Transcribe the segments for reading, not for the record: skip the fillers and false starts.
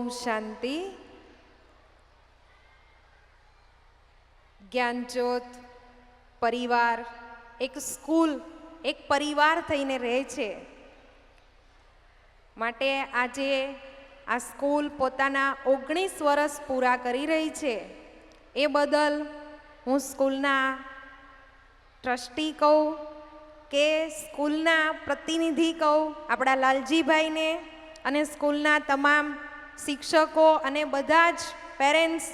ઓમ શાંતિ. જ્ઞાનજ્યોત પરિવાર એક સ્કૂલ, એક પરિવાર થઈને રહે છે. માટે આજે આ સ્કૂલ પોતાના 19 વર્ષ પૂરા કરી રહી છે. એ બદલ હું સ્કૂલના ટ્રસ્ટી કહું કે સ્કૂલના પ્રતિનિધિ કહું, આપણા લાલજીભાઈને અને સ્કૂલના તમામ શિક્ષકો અને બધા જ પેરેન્ટ્સ,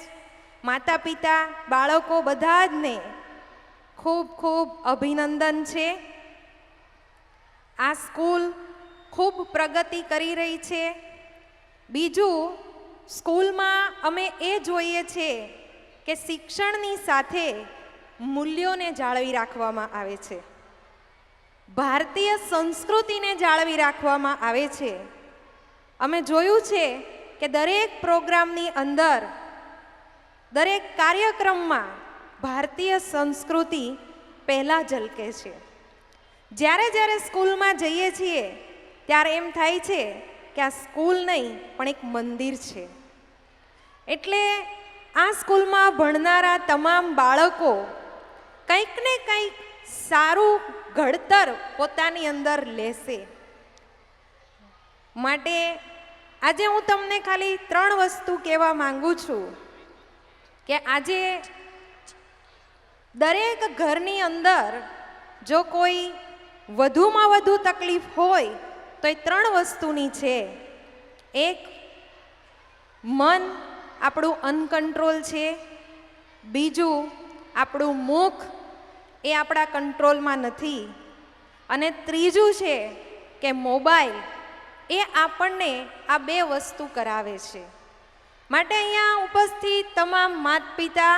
માતા પિતા, બાળકો બધા જને ખૂબ ખૂબ અભિનંદન છે. આ સ્કૂલ ખૂબ પ્રગતિ કરી રહી છે. બીજું, સ્કૂલમાં અમે એ જોઈએ છીએ કે શિક્ષણની સાથે મૂલ્યોને જાળવી રાખવામાં આવે છે, ભારતીય સંસ્કૃતિને જાળવી રાખવામાં આવે છે. અમે જોયું છે કે દરેક પ્રોગ્રામની અંદર, દરેક કાર્યક્રમમાં ભારતીય સંસ્કૃતિ પહેલાં ઝલકે છે. જ્યારે જ્યારે સ્કૂલમાં જઈએ છીએ ત્યારે એમ થાય છે કે આ સ્કૂલ નહીં પણ એક મંદિર છે. એટલે આ સ્કૂલમાં ભણનારા તમામ બાળકો કંઈક ને કંઈક સારું ઘડતર પોતાની અંદર લેશે. માટે આજે હું તમને ખાલી 3 વસ્તુ કહેવા માંગુ છું કે આજે દરેક ઘરની અંદર જો કોઈ વધુમાં વધુ તકલીફ હોય તો એ 3 વસ્તુની છે. એક, મન આપણું અનકંટ્રોલ છે. બીજું, આપણું મુખ એ આપણા કંટ્રોલમાં નથી. અને ત્રીજું છે કે મોબાઈલ એ આપણને આ 2 વસ્તુ કરાવે છે. માટે અહીંયા ઉપસ્થિત તમામ માતા પિતા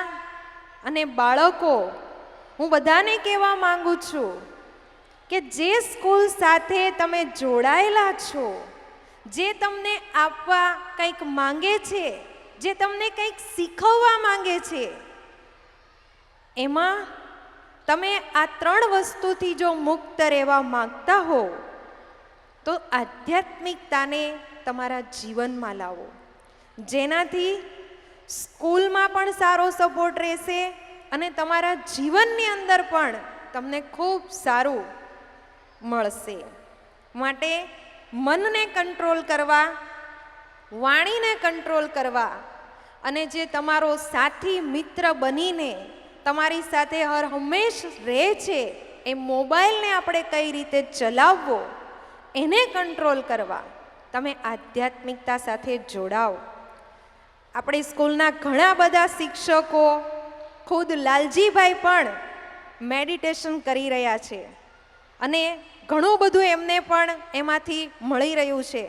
અને બાળકો, હું બધાને કહેવા માંગુ છું કે જે સ્કૂલ સાથે તમે જોડાયેલા છો, જે તમને આપવા કંઈક માંગે છે, જે તમને કંઈક શીખવવા માંગે છે, એમાં તમે આ 3 વસ્તુથી જો મુક્ત રહેવા માંગતા હો તો આધ્યાત્મિકતાને તમારા જીવનમાં લાવો, જેનાથી સ્કૂલમાં પણ સારો સપોર્ટ રહેશે અને તમારા જીવનની અંદર પણ તમને ખૂબ સારું મળશે. માટે મનને કંટ્રોલ કરવા, વાણીને કંટ્રોલ કરવા અને જે તમારો સાથી મિત્ર બનીને તમારી સાથે હર હંમેશ રહે છે, એ મોબાઈલને આપણે કઈ રીતે ચલાવવો એને કંટ્રોલ કરવા તમે આધ્યાત્મિકતા સાથે જોડાઓ. આપણી સ્કૂલના ઘણા બધા શિક્ષકો, ખુદ લાલજીભાઈ પણ મેડિટેશન કરી રહ્યા છે અને ઘણું બધું એમને પણ એમાંથી મળી રહ્યું છે.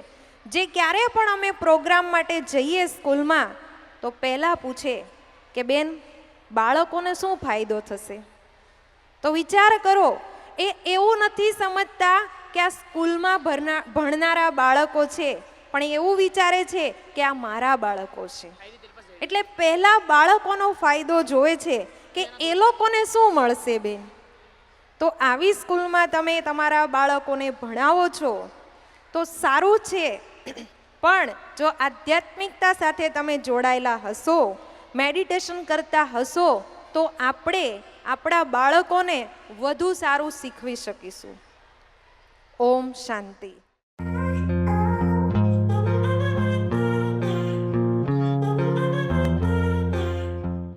જે ક્યારે પણ અમે પ્રોગ્રામ માટે જઈએ સ્કૂલમાં તો પહેલાં પૂછે કે બેન, બાળકોને શું ફાયદો થશે? તો વિચાર કરો, એ એવું નથી સમજતા કે આ સ્કૂલમાં ભણનારા બાળકો છે, પણ એવું વિચારે છે કે આ મારા બાળકો છે. એટલે પહેલા બાળકોનો ફાયદો જોવે છે કે એ લોકોને શું મળશે બેન. તો આવી સ્કૂલમાં તમે તમારા બાળકોને ભણાવો છો તો સારું છે, પણ જો આધ્યાત્મિકતા સાથે તમે જોડાયેલા હશો, મેડિટેશન કરતા હશો, તો આપણે આપણા બાળકોને વધુ સારું શીખવી શકીશું. ઓમ શાંતિ.